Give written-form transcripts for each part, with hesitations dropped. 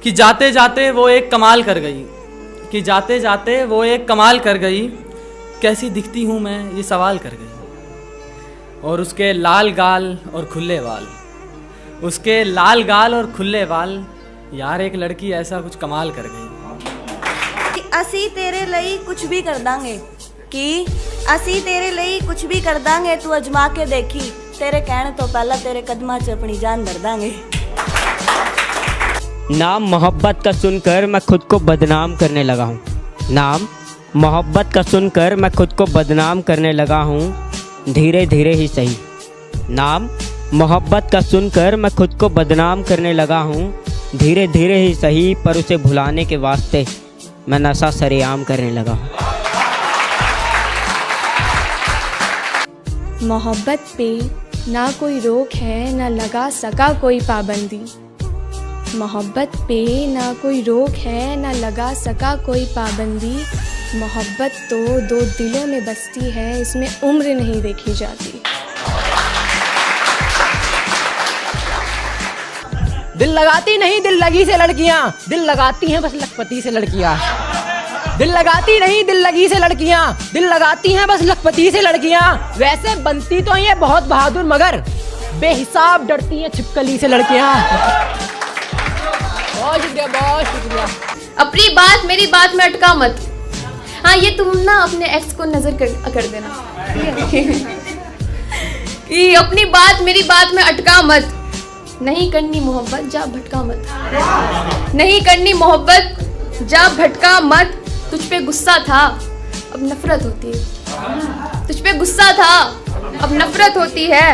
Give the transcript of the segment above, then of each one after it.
कि जाते जाते वो एक कमाल कर गई, कि जाते जाते वो एक कमाल कर गई, कैसी दिखती हूँ मैं ये सवाल कर गई। और उसके लाल गाल और खुले वाल, उसके लाल गाल और खुले वाल, यार एक लड़की ऐसा कुछ कमाल कर गई। असी तेरे ਲਈ कुछ भी कर दांगे, कि असी तेरे ਲਈ कुछ भी कर दांगे, तू अजमा के देखी, तेरे कहने तो पहला तेरे कदमां च अपनी जान धर दांगे। नाम मोहब्बत का सुनकर मैं खुद को बदनाम करने लगा हूँ। नाम मोहब्बत का सुनकर मैं खुद को बदनाम करने लगा हूँ, धीरे धीरे ही सही। नाम मोहब्बत का सुनकर मैं खुद को बदनाम करने लगा हूँ, धीरे धीरे ही सही, पर उसे भुलाने के वास्ते मैं नशा सरेआम करने लगा हूँ। मोहब्बत पे ना कोई रोक है, ना लगा सका कोई पाबंदी। मोहब्बत पे ना कोई रोक है, ना लगा सका कोई पाबंदी। मोहब्बत तो दो दिलों में बसती है, इसमें उम्र नहीं देखी जाती। दिल लगाती नहीं दिल लगी से लड़कियां, दिल लगाती हैं बस लखपति से लड़कियां। दिल लगाती नहीं दिल लगी से लड़कियां, दिल लगाती हैं बस लखपति से लड़कियां। वैसे बनती तो ये बहुत बहादुर, मगर बेहिसाब डरती हैं छिपकली से लड़कियां। बहुत शुक्रिया, बहुत शुक्रिया। अपनी बात मेरी बात में अटका मत। हाँ, ये तुम ना अपने एक्स को नजर कर देना कि अपनी बात मेरी बात में अटका मत। नहीं करनी मोहब्बत जा भटका मत, नहीं करनी मोहब्बत जा भटका मत। तुझ पे गुस्सा था अब नफरत होती है, तुझ पे गुस्सा था अब नफरत होती है।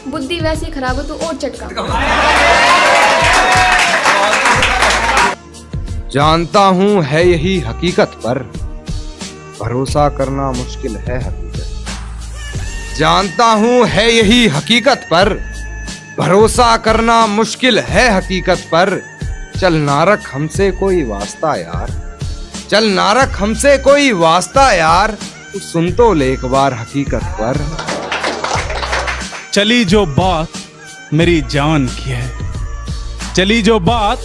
बुद्धि वैसी खराब हो तो और चटका। जानता हूँ है यही हकीकत, पर भरोसा करना मुश्किल है हकीकत। जानता हूँ है यही हकीकत, पर भरोसा करना मुश्किल है हकीकत पर। चल ना रख हमसे कोई वास्ता यार, चल ना रख हमसे कोई वास्ता यार, तू सुन तो ले एक बार हकीकत पर। चली जो बात मेरी जान की है, चली जो बात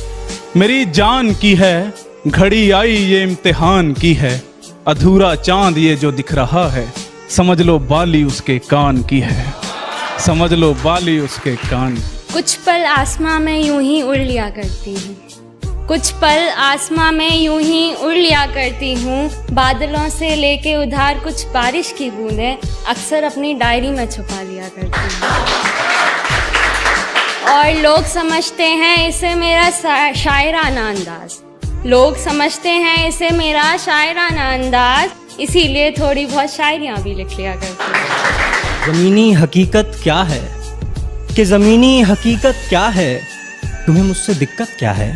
मेरी जान की है, घड़ी आई ये इम्तिहान की है। अधूरा चांद ये जो दिख रहा है, समझ लो बाली उसके कान की है, समझ लो बाली उसके कान। कुछ पल आसमां में यूं ही उड़ लिया करती हूँ, कुछ पल आसमां में यूं ही उड़ लिया करती हूँ। बादलों से लेके उधार कुछ बारिश की बूंदें अक्सर अपनी डायरी में छुपा लिया करती हूँ। और लोग समझते हैं इसे मेरा शायराना अंदाज, लोग समझते हैं इसे मेरा शायराना अंदाज, इसीलिए थोड़ी बहुत शायरियाँ भी लिख लिया करती हूँ। ज़मीनी हकीकत क्या है, कि ज़मीनी हकीकत क्या है, तुम्हें मुझसे दिक्कत क्या है,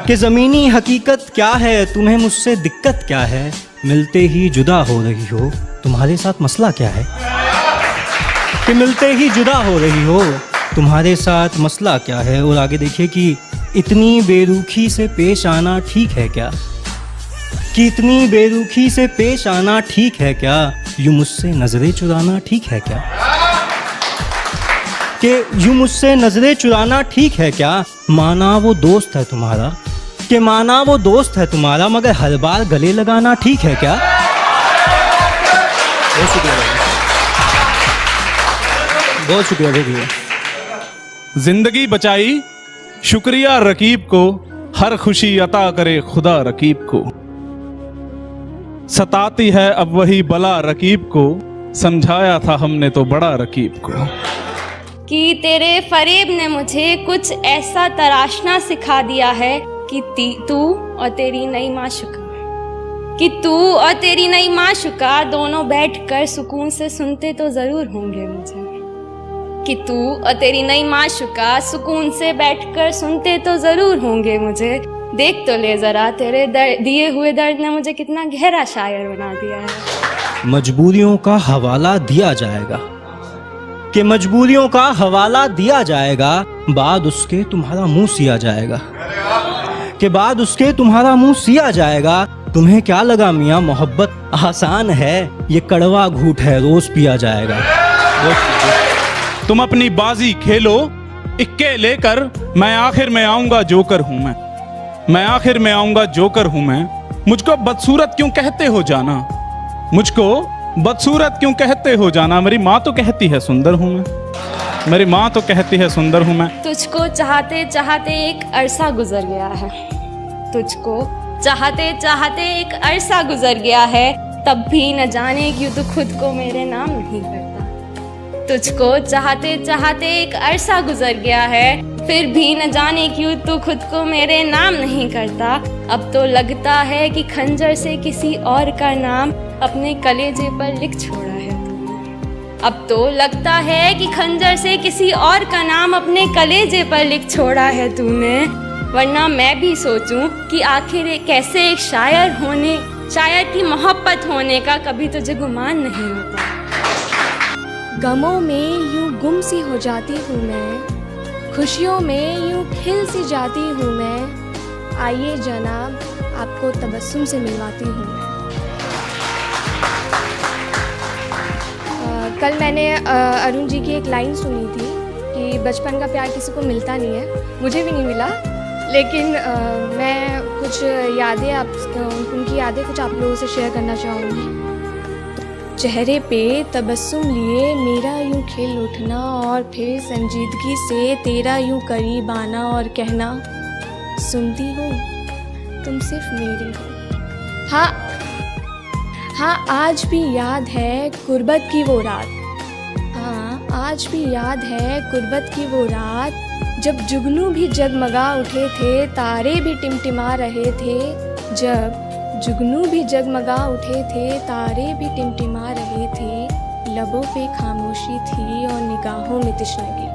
कि ज़मीनी हकीकत क्या है, तुम्हें मुझसे दिक्कत क्या है। मिलते ही जुदा हो रही हो, तुम्हारे साथ मसला क्या है, कि मिलते ही जुदा हो रही हो, तुम्हारे साथ मसला क्या है। और आगे देखिए कि इतनी बेरुखी से पेश आना ठीक है क्या, कि इतनी बेरुखी से पेश आना ठीक है क्या, यूं मुझसे नजरें चुराना ठीक है क्या, कि यूं मुझसे नजरें चुराना ठीक है क्या। माना वो दोस्त है तुम्हारा, कि माना वो दोस्त है तुम्हारा, मगर हर बार गले लगाना ठीक है क्या। बहुत शुक्रिया, बहुत शुक्रिया, शुक्रिया। जिंदगी बचाई शुक्रिया रकीब को, हर खुशी अता करे खुदा रकीब को। सताती है अब वही बला रकीब को, समझाया था हमने तो बड़ा रकीब को। कि तेरे फरेब ने मुझे कुछ ऐसा तराशना सिखा दिया है कि तू और तेरी नई माशुका, कि तू और तेरी नई माशुका दोनों बैठकर सुकून से सुनते तो जरूर होंगे मुझे, कि तू और तेरी नई माशुका सुकून से बैठकर सुनते तो जरूर होंगे मुझे। देख तो ले जरा तेरे दिए हुए दर्द ने मुझे कितना गहरा शायर बना दिया है। मजबूरियों का हवाला दिया जाएगा, कि मजबूरियों का हवाला दिया जाएगा, बाद उसके तुम्हारा मुंह सिया जाएगा, कि बाद उसके तुम्हारा मुंह सिया जाएगा। तुम्हें क्या लगा मियाँ मोहब्बत आसान है, ये कड़वा घूंट है रोज पिया जाएगा। तुम अपनी बाजी खेलो इक्के लेकर, मैं आखिर में आऊंगा जोकर हूं मैं। मैं आखिर में आऊंगा जोकर हूं मैं। मुझको बदसूरत क्यों कहते हो जाना, मुझको बदसूरत क्यों कहते हो जाना। मेरी माँ तो कहती है सुंदर हूं मैं, मेरी माँ तो कहती है सुंदर हूं मैं। तुझको चाहते चाहते एक अरसा गुजर गया है, तुझको चाहते चाहते एक अरसा गुजर गया है, तब भी न जाने क्यों तू खुद को मेरे नाम नहीं करता। तुझको चाहते चाहते एक अरसा गुजर गया है, फिर भी न जाने क्यों तू खुद को मेरे नाम नहीं करता। अब तो लगता है कि खंजर से किसी और का नाम अपने कलेजे पर लिख छोड़ा है तूने। अब तो लगता है कि खंजर से किसी और का नाम अपने कलेजे पर लिख छोड़ा है तूने। वरना मैं भी सोचूं कि आखिर कैसे एक शायर की मोहब्बत होने का कभी तुझे गुमान नहीं होता। गमों में यूं गुम सी हो जाती हूँ मैं, खुशियों में यूं खिल सी जाती हूँ मैं। आइए जनाब, आपको तबस्सुम से मिलवाती हूँ मैं। कल मैंने अरुण जी की एक लाइन सुनी थी कि बचपन का प्यार किसी को मिलता नहीं है, मुझे भी नहीं मिला, लेकिन मैं कुछ यादें उनकी यादें कुछ आप लोगों से शेयर करना चाहूँगी। चेहरे पे तबस्सुम लिए मेरा यूं खिल उठना, और फिर संजीदगी से तेरा यूं करीब आना और कहना, सुनती हो तुम सिर्फ मेरी हो। हाँ, आज भी याद है कुर्बत की वो रात। हाँ, आज भी याद है कुर्बत की वो रात, जब जुगनू भी जगमगा उठे थे, तारे भी टिमटिमा रहे थे। जब जुगनू भी जगमगा उठे थे, तारे भी टिमटिमा रहे थे। लबों पे खामोशी थी और निगाहों में तशनगी।